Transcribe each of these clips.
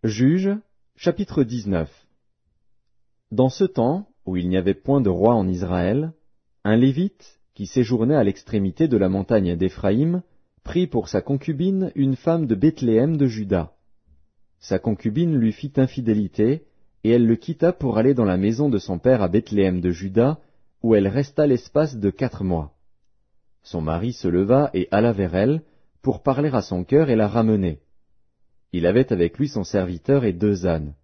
Juges, chapitre 19. Dans ce temps, où il n'y avait point de roi en Israël, un Lévite, qui séjournait à l'extrémité de la montagne d'Éphraïm, prit pour sa concubine une femme de Bethléem de Juda. Sa concubine lui fit infidélité, et elle le quitta pour aller dans la maison de son père à Bethléem de Juda, où elle resta l'espace de 4 mois. Son mari se leva et alla vers elle, pour parler à son cœur et la ramener. Il avait avec lui son serviteur et 2 ânes.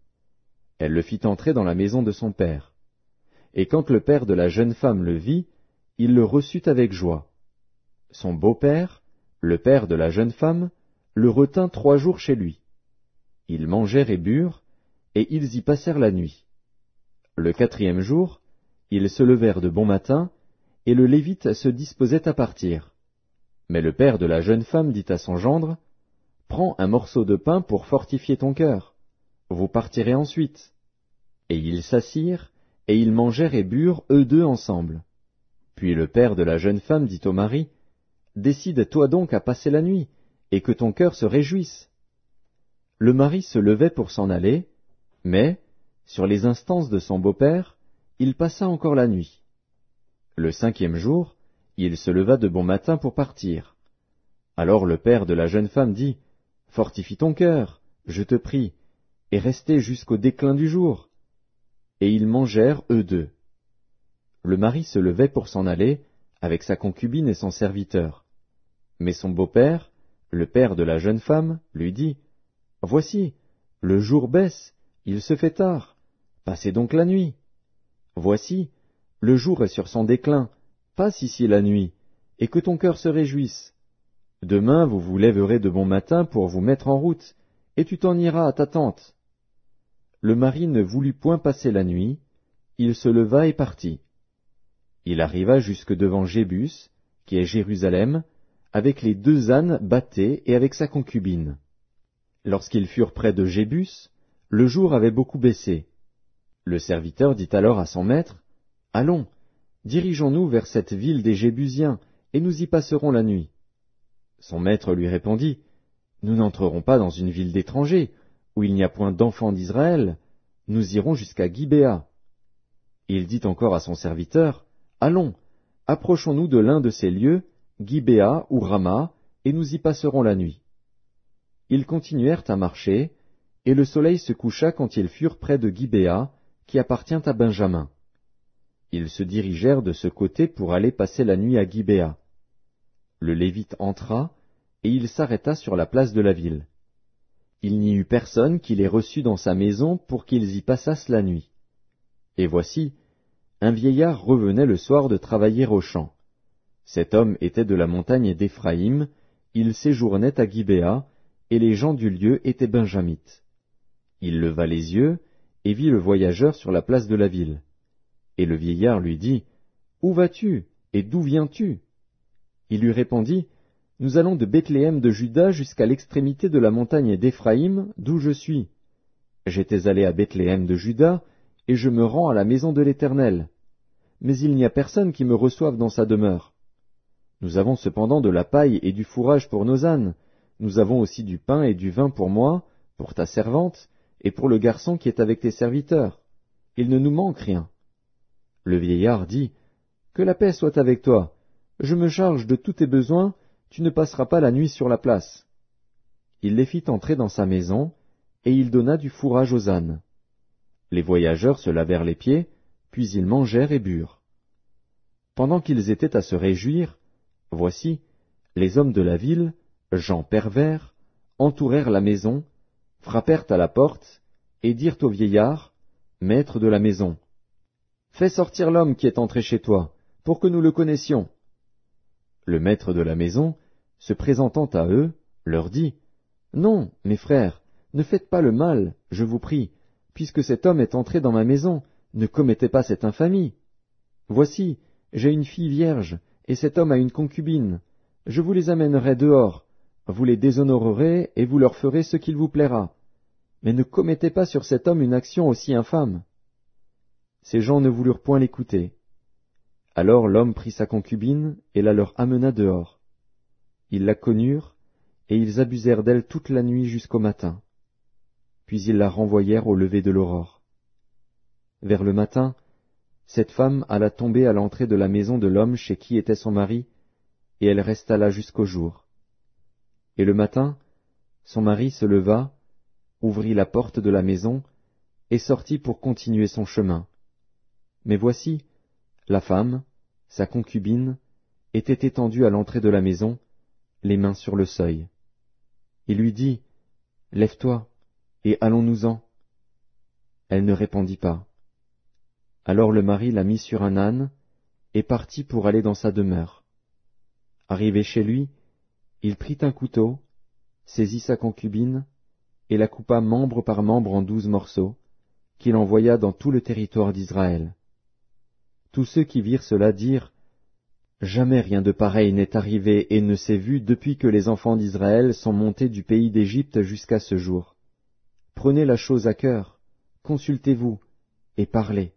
Elle le fit entrer dans la maison de son père. Et quand le père de la jeune femme le vit, il le reçut avec joie. Son beau-père, le père de la jeune femme, le retint 3 jours chez lui. Ils mangèrent et burent, et ils y passèrent la nuit. Le 4e jour, ils se levèrent de bon matin, et le Lévite se disposait à partir. Mais le père de la jeune femme dit à son gendre, « Prends un morceau de pain pour fortifier ton cœur. Vous partirez ensuite. » Et ils s'assirent, et ils mangèrent et burent eux 2 ensemble. Puis le père de la jeune femme dit au mari, « Décide-toi donc à passer la nuit, et que ton cœur se réjouisse. » Le mari se levait pour s'en aller, mais, sur les instances de son beau-père, il passa encore la nuit. Le 5e jour, il se leva de bon matin pour partir. Alors le père de la jeune femme dit, « Fortifie ton cœur, je te prie, et restez jusqu'au déclin du jour. » Et ils mangèrent eux 2. Le mari se levait pour s'en aller, avec sa concubine et son serviteur. Mais son beau-père, le père de la jeune femme, lui dit, « Voici, le jour baisse, il se fait tard, passez donc la nuit. Voici, le jour est sur son déclin, passe ici la nuit, et que ton cœur se réjouisse. Demain vous vous lèverez de bon matin pour vous mettre en route, et tu t'en iras à ta tente. » Le mari ne voulut point passer la nuit, il se leva et partit. Il arriva jusque devant Jébus, qui est Jérusalem, avec les 2 ânes bâtés et avec sa concubine. Lorsqu'ils furent près de Jébus, le jour avait beaucoup baissé. Le serviteur dit alors à son maître, « Allons, dirigeons-nous vers cette ville des Jébusiens, et nous y passerons la nuit. » Son maître lui répondit, « Nous n'entrerons pas dans une ville d'étrangers, où il n'y a point d'enfants d'Israël, nous irons jusqu'à Gibéa. » Il dit encore à son serviteur, « Allons, approchons-nous de l'un de ces lieux, Gibéa ou Rama, et nous y passerons la nuit. » Ils continuèrent à marcher, et le soleil se coucha quand ils furent près de Gibéa, qui appartient à Benjamin. Ils se dirigèrent de ce côté pour aller passer la nuit à Gibéa. Le Lévite entra, et il s'arrêta sur la place de la ville. Il n'y eut personne qui les reçût dans sa maison pour qu'ils y passassent la nuit. Et voici, un vieillard revenait le soir de travailler au champ. Cet homme était de la montagne d'Éphraïm, il séjournait à Gibéa, et les gens du lieu étaient benjamites. Il leva les yeux, et vit le voyageur sur la place de la ville. Et le vieillard lui dit, « Où vas-tu, et d'où viens-tu » Il lui répondit, « Nous allons de Bethléem de Juda jusqu'à l'extrémité de la montagne d'Éphraïm, d'où je suis. J'étais allé à Bethléem de Juda, et je me rends à la maison de l'Éternel. Mais il n'y a personne qui me reçoive dans sa demeure. Nous avons cependant de la paille et du fourrage pour nos ânes. Nous avons aussi du pain et du vin pour moi, pour ta servante, et pour le garçon qui est avec tes serviteurs. Il ne nous manque rien. » Le vieillard dit, « Que la paix soit avec toi. Je me charge de tous tes besoins, tu ne passeras pas la nuit sur la place. » Il les fit entrer dans sa maison, et il donna du fourrage aux ânes. Les voyageurs se lavèrent les pieds, puis ils mangèrent et burent. Pendant qu'ils étaient à se réjouir, voici, les hommes de la ville, gens pervers, entourèrent la maison, frappèrent à la porte, et dirent au vieillard, « Maître de la maison, fais sortir l'homme qui est entré chez toi, pour que nous le connaissions. » Le maître de la maison, se présentant à eux, leur dit, « Non, mes frères, ne faites pas le mal, je vous prie, puisque cet homme est entré dans ma maison, ne commettez pas cette infamie. Voici, j'ai une fille vierge, et cet homme a une concubine. Je vous les amènerai dehors, vous les déshonorerez, et vous leur ferez ce qu'il vous plaira. Mais ne commettez pas sur cet homme une action aussi infâme. » Ces gens ne voulurent point l'écouter. Alors l'homme prit sa concubine et la leur amena dehors. Ils la connurent, et ils abusèrent d'elle toute la nuit jusqu'au matin. puis ils la renvoyèrent au lever de l'aurore. Vers le matin, cette femme alla tomber à l'entrée de la maison de l'homme chez qui était son mari, et elle resta là jusqu'au jour. Et le matin, son mari se leva, ouvrit la porte de la maison, et sortit pour continuer son chemin. Mais voici, la femme, sa concubine, était étendue à l'entrée de la maison, les mains sur le seuil. Il lui dit, « Lève-toi, et allons-nous-en. » Elle ne répondit pas. Alors le mari la mit sur un âne, et partit pour aller dans sa demeure. Arrivé chez lui, il prit un couteau, saisit sa concubine, et la coupa membre par membre en 12 morceaux, qu'il envoya dans tout le territoire d'Israël. Tous ceux qui virent cela dirent, « Jamais rien de pareil n'est arrivé et ne s'est vu depuis que les enfants d'Israël sont montés du pays d'Égypte jusqu'à ce jour. Prenez la chose à cœur, consultez-vous, et parlez. »